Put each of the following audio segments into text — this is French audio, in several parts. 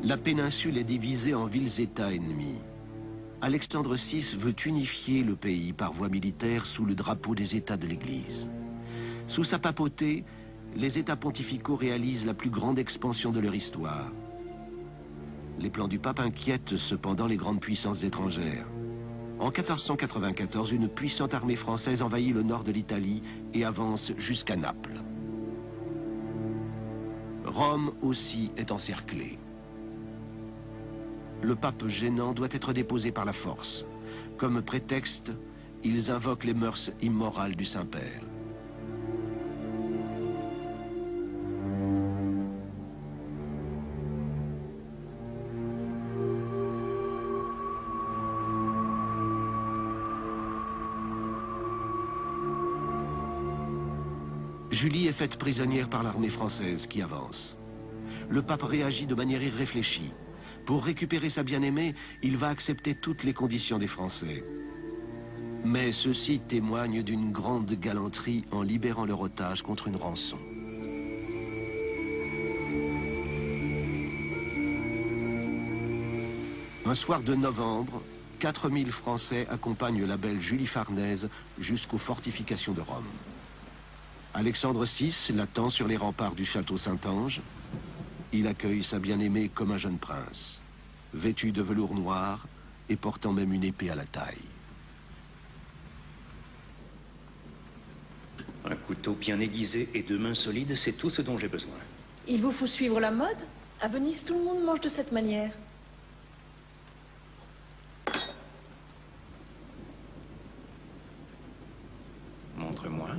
La péninsule est divisée en villes-États ennemis. Alexandre VI veut unifier le pays par voie militaire sous le drapeau des États de l'Église. Sous sa papauté, les États pontificaux réalisent la plus grande expansion de leur histoire. Les plans du pape inquiètent cependant les grandes puissances étrangères. En 1494, une puissante armée française envahit le nord de l'Italie et avance jusqu'à Naples. Rome aussi est encerclée. Le pape gênant doit être déposé par la force. Comme prétexte, ils invoquent les mœurs immorales du Saint-Père. Julie est faite prisonnière par l'armée française qui avance. Le pape réagit de manière irréfléchie. Pour récupérer sa bien-aimée, il va accepter toutes les conditions des Français. Mais ceux-ci témoignent d'une grande galanterie en libérant leur otage contre une rançon. Un soir de novembre, 4000 Français accompagnent la belle Julie Farnèse jusqu'aux fortifications de Rome. Alexandre VI l'attend sur les remparts du château Saint-Ange. Il accueille sa bien-aimée comme un jeune prince, vêtu de velours noir et portant même une épée à la taille. Un couteau bien aiguisé et deux mains solides, c'est tout ce dont j'ai besoin. Il vous faut suivre la mode? À Venise, tout le monde mange de cette manière. Montre-moi.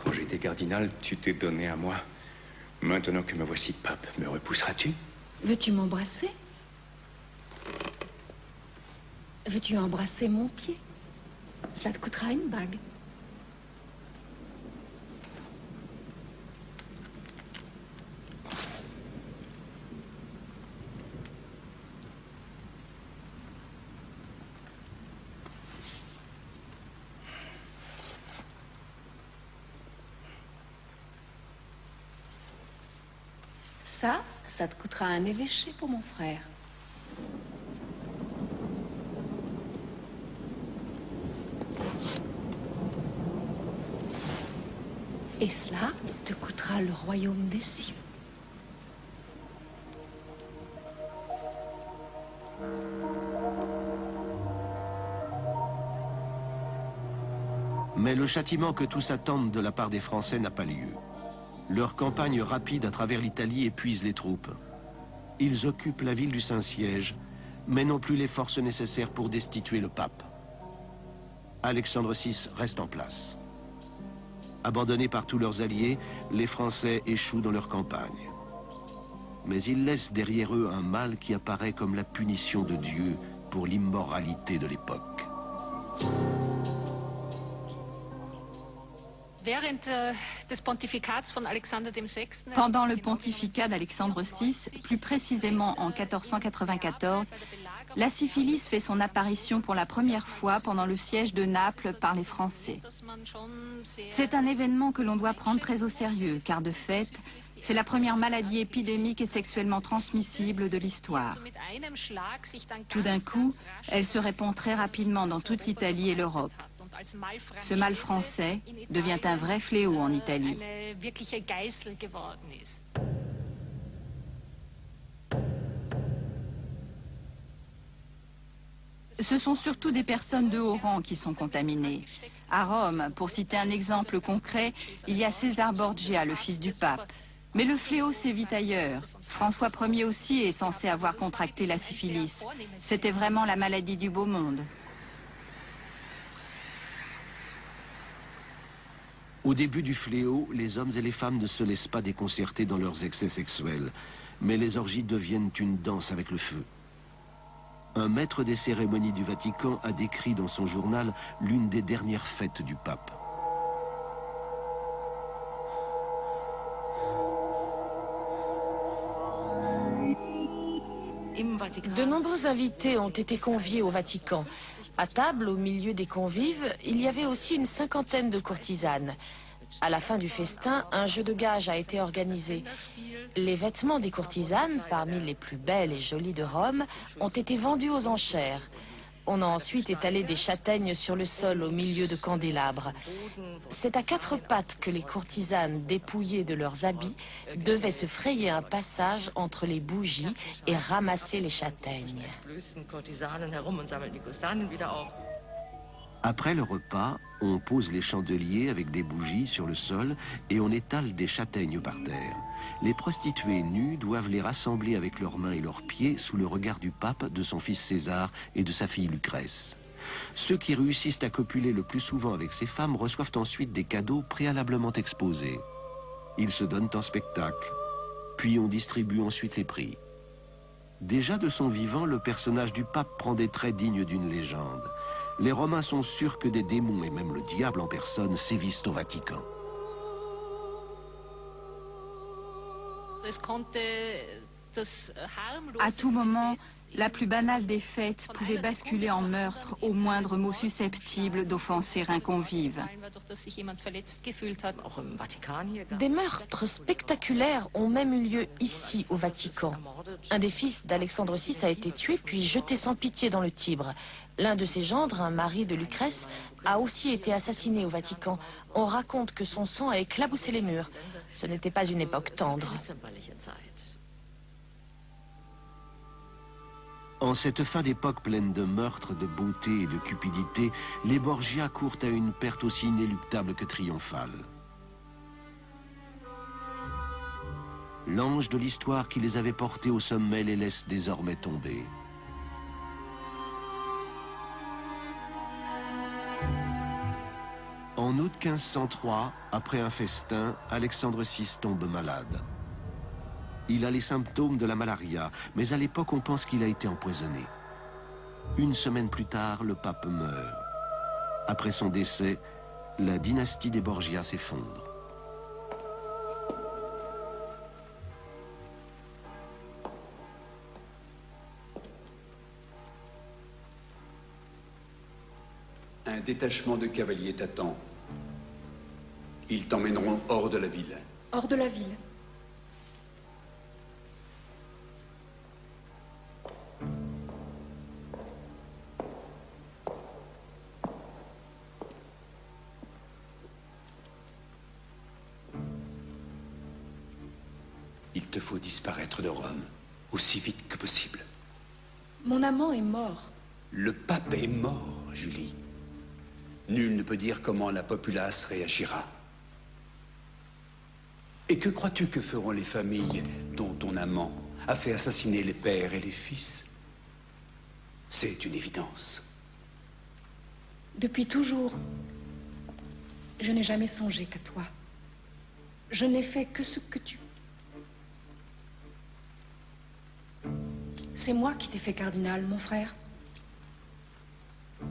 Quand j'étais cardinal, tu t'es donné à moi. Maintenant que me voici pape, me repousseras-tu? Veux-tu m'embrasser? Veux-tu embrasser mon pied? Cela te coûtera une bague. Ça te coûtera un évêché pour mon frère. Et cela te coûtera le royaume des cieux. Mais le châtiment que tous attendent de la part des Français n'a pas lieu. Leur campagne rapide à travers l'Italie épuise les troupes. Ils occupent la ville du Saint-Siège, mais n'ont plus les forces nécessaires pour destituer le pape. Alexandre VI reste en place. Abandonnés par tous leurs alliés, les Français échouent dans leur campagne. Mais ils laissent derrière eux un mal qui apparaît comme la punition de Dieu pour l'immoralité de l'époque. Pendant le pontificat d'Alexandre VI, plus précisément en 1494, la syphilis fait son apparition pour la première fois pendant le siège de Naples par les Français. C'est un événement que l'on doit prendre très au sérieux, car de fait, c'est la première maladie épidémique et sexuellement transmissible de l'histoire. Tout d'un coup, elle se répand très rapidement dans toute l'Italie et l'Europe. Ce mal français devient un vrai fléau en Italie. Ce sont surtout des personnes de haut rang qui sont contaminées. À Rome, pour citer un exemple concret, il y a César Borgia, le fils du pape. Mais le fléau sévit ailleurs. François Ier aussi est censé avoir contracté la syphilis. C'était vraiment la maladie du beau monde. Au début du fléau, les hommes et les femmes ne se laissent pas déconcerter dans leurs excès sexuels, mais les orgies deviennent une danse avec le feu. Un maître des cérémonies du Vatican a décrit dans son journal l'une des dernières fêtes du pape. De nombreux invités ont été conviés au Vatican. À table, au milieu des convives, il y avait aussi une cinquantaine de courtisanes. À la fin du festin, un jeu de gages a été organisé. Les vêtements des courtisanes, parmi les plus belles et jolies de Rome, ont été vendus aux enchères. On a ensuite étalé des châtaignes sur le sol au milieu de candélabres. C'est à quatre pattes que les courtisanes, dépouillées de leurs habits, devaient se frayer un passage entre les bougies et ramasser les châtaignes. Après le repas, on pose les chandeliers avec des bougies sur le sol et on étale des châtaignes par terre. Les prostituées nues doivent les rassembler avec leurs mains et leurs pieds sous le regard du pape, de son fils César et de sa fille Lucrèce. Ceux qui réussissent à copuler le plus souvent avec ces femmes reçoivent ensuite des cadeaux préalablement exposés. Ils se donnent en spectacle, puis on distribue ensuite les prix. Déjà de son vivant, le personnage du pape prend des traits dignes d'une légende. Les Romains sont sûrs que des démons et même le diable en personne sévissent au Vatican. À tout moment, la plus banale des fêtes pouvait basculer en meurtre au moindre mot susceptible d'offenser un convive. Des meurtres spectaculaires ont même eu lieu ici, au Vatican. Un des fils d'Alexandre VI a été tué puis jeté sans pitié dans le Tibre. L'un de ses gendres, un mari de Lucrèce, a aussi été assassiné au Vatican. On raconte que son sang a éclaboussé les murs. Ce n'était pas une époque tendre. En cette fin d'époque pleine de meurtres, de beauté et de cupidité, les Borgia courent à une perte aussi inéluctable que triomphale. L'ange de l'histoire qui les avait portés au sommet les laisse désormais tomber. En août 1503, après un festin, Alexandre VI tombe malade. Il a les symptômes de la malaria, mais à l'époque on pense qu'il a été empoisonné. Une semaine plus tard, le pape meurt. Après son décès, la dynastie des Borgia s'effondre. Un détachement de cavaliers t'attend. Ils t'emmèneront hors de la ville. Hors de la ville. Il te faut disparaître de Rome aussi vite que possible. Mon amant est mort. Le pape est mort, Julie. Nul ne peut dire comment la populace réagira. Et que crois-tu que feront les familles dont ton amant a fait assassiner les pères et les fils? C'est une évidence. Depuis toujours, je n'ai jamais songé qu'à toi. Je n'ai fait que ce que tu... C'est moi qui t'ai fait cardinal, mon frère.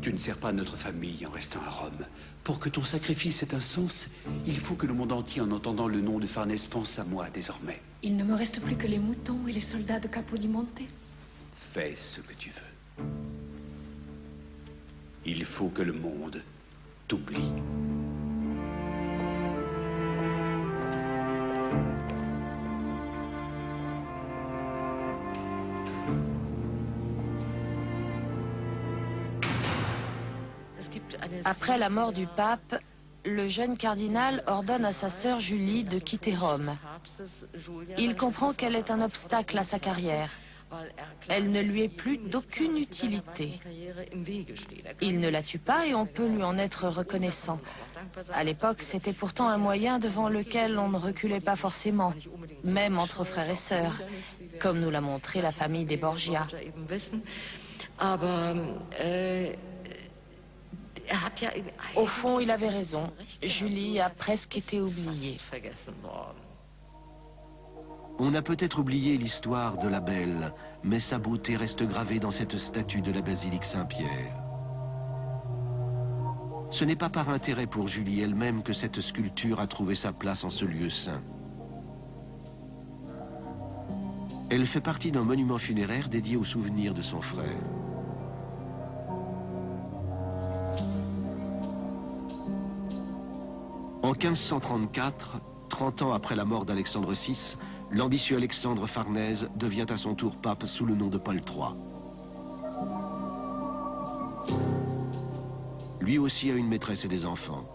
Tu ne sers pas notre famille en restant à Rome. Pour que ton sacrifice ait un sens, il faut que le monde entier, en entendant le nom de Farnèse, pense à moi désormais. Il ne me reste plus que les moutons et les soldats de Capodimonte. Fais ce que tu veux. Il faut que le monde t'oublie. Après la mort du pape, le jeune cardinal ordonne à sa sœur Julie de quitter Rome. Il comprend qu'elle est un obstacle à sa carrière. Elle ne lui est plus d'aucune utilité. Il ne la tue pas et on peut lui en être reconnaissant. À l'époque, c'était pourtant un moyen devant lequel on ne reculait pas forcément, même entre frères et sœurs, comme nous l'a montré la famille des Borgia. Au fond, il avait raison. Julie a presque été oubliée. On a peut-être oublié l'histoire de la Belle, mais sa beauté reste gravée dans cette statue de la basilique Saint-Pierre. Ce n'est pas par intérêt pour Julie elle-même que cette sculpture a trouvé sa place en ce lieu saint. Elle fait partie d'un monument funéraire dédié au souvenir de son frère. En 1534, 30 ans après la mort d'Alexandre VI, l'ambitieux Alexandre Farnèse devient à son tour pape sous le nom de Paul III. Lui aussi a une maîtresse et des enfants.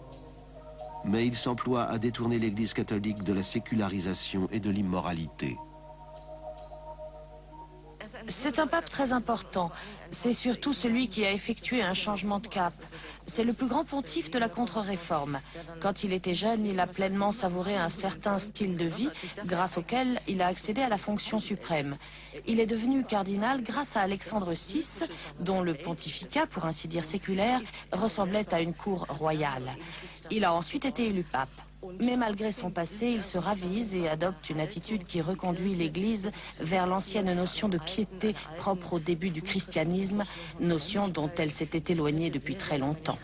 Mais il s'emploie à détourner l'Église catholique de la sécularisation et de l'immoralité. C'est un pape très important. C'est surtout celui qui a effectué un changement de cap. C'est le plus grand pontife de la contre-réforme. Quand il était jeune, il a pleinement savouré un certain style de vie, grâce auquel il a accédé à la fonction suprême. Il est devenu cardinal grâce à Alexandre VI, dont le pontificat, pour ainsi dire séculaire, ressemblait à une cour royale. Il a ensuite été élu pape. Mais malgré son passé, il se ravise et adopte une attitude qui reconduit l'Église vers l'ancienne notion de piété propre au début du christianisme, notion dont elle s'était éloignée depuis très longtemps.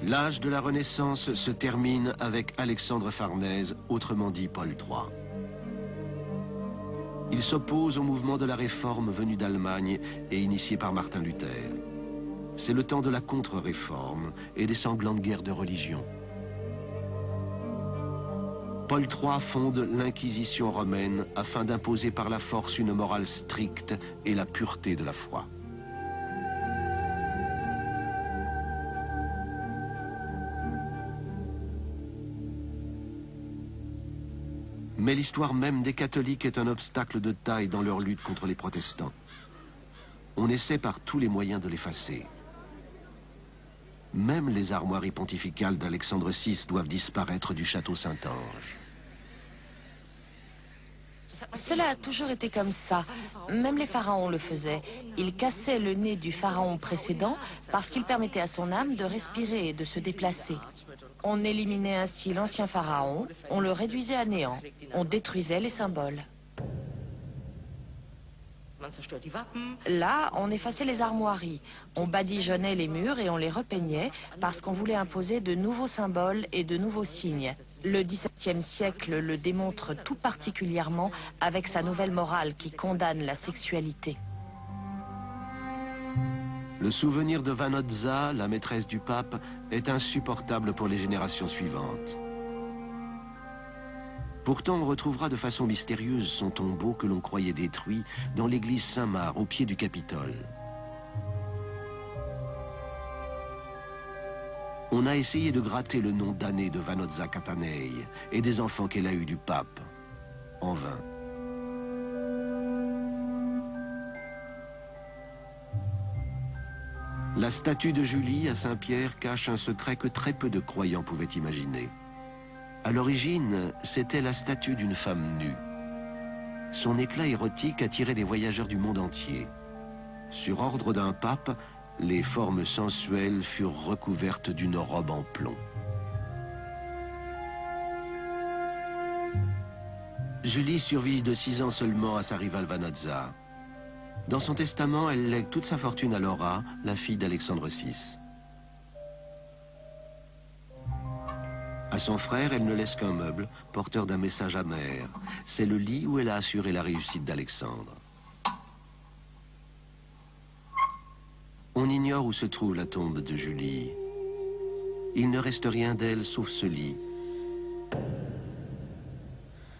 L'âge de la Renaissance se termine avec Alexandre Farnèse, autrement dit Paul III. Il s'oppose au mouvement de la Réforme venu d'Allemagne et initié par Martin Luther. C'est le temps de la contre-réforme et des sanglantes guerres de religion. Paul III fonde l'Inquisition romaine afin d'imposer par la force une morale stricte et la pureté de la foi. Mais l'histoire même des catholiques est un obstacle de taille dans leur lutte contre les protestants. On essaie par tous les moyens de l'effacer. Même les armoiries pontificales d'Alexandre VI doivent disparaître du château Saint-Ange. Cela a toujours été comme ça. Même les pharaons le faisaient. Ils cassaient le nez du pharaon précédent parce qu'il permettait à son âme de respirer et de se déplacer. On éliminait ainsi l'ancien pharaon, on le réduisait à néant, on détruisait les symboles. Là, on effaçait les armoiries, on badigeonnait les murs et on les repeignait parce qu'on voulait imposer de nouveaux symboles et de nouveaux signes. Le XVIIe siècle le démontre tout particulièrement avec sa nouvelle morale qui condamne la sexualité. Le souvenir de Vanozza, la maîtresse du pape, est insupportable pour les générations suivantes. Pourtant, on retrouvera de façon mystérieuse son tombeau que l'on croyait détruit dans l'église Saint-Marc, au pied du Capitole. On a essayé de gratter le nom damné de Vanozza Catanei et des enfants qu'elle a eus du pape. En vain. La statue de Julie à Saint-Pierre cache un secret que très peu de croyants pouvaient imaginer. À l'origine, c'était la statue d'une femme nue. Son éclat érotique attirait les voyageurs du monde entier. Sur ordre d'un pape, les formes sensuelles furent recouvertes d'une robe en plomb. Julie survit de 6 ans seulement à sa rivale Vanozza. Dans son testament, elle lègue toute sa fortune à Laura, la fille d'Alexandre VI. À son frère, elle ne laisse qu'un meuble, porteur d'un message amer. C'est le lit où elle a assuré la réussite d'Alexandre. On ignore où se trouve la tombe de Julie. Il ne reste rien d'elle sauf ce lit.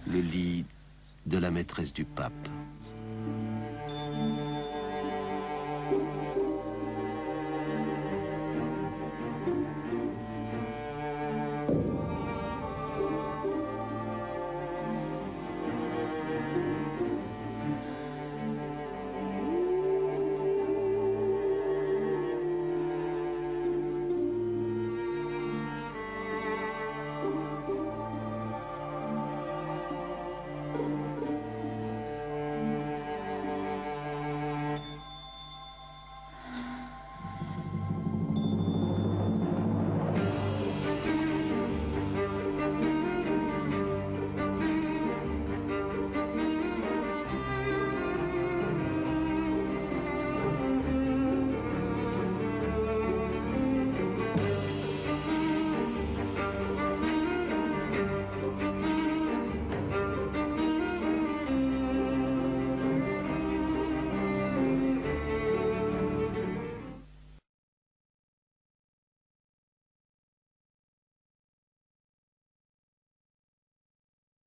Le lit de la maîtresse du pape.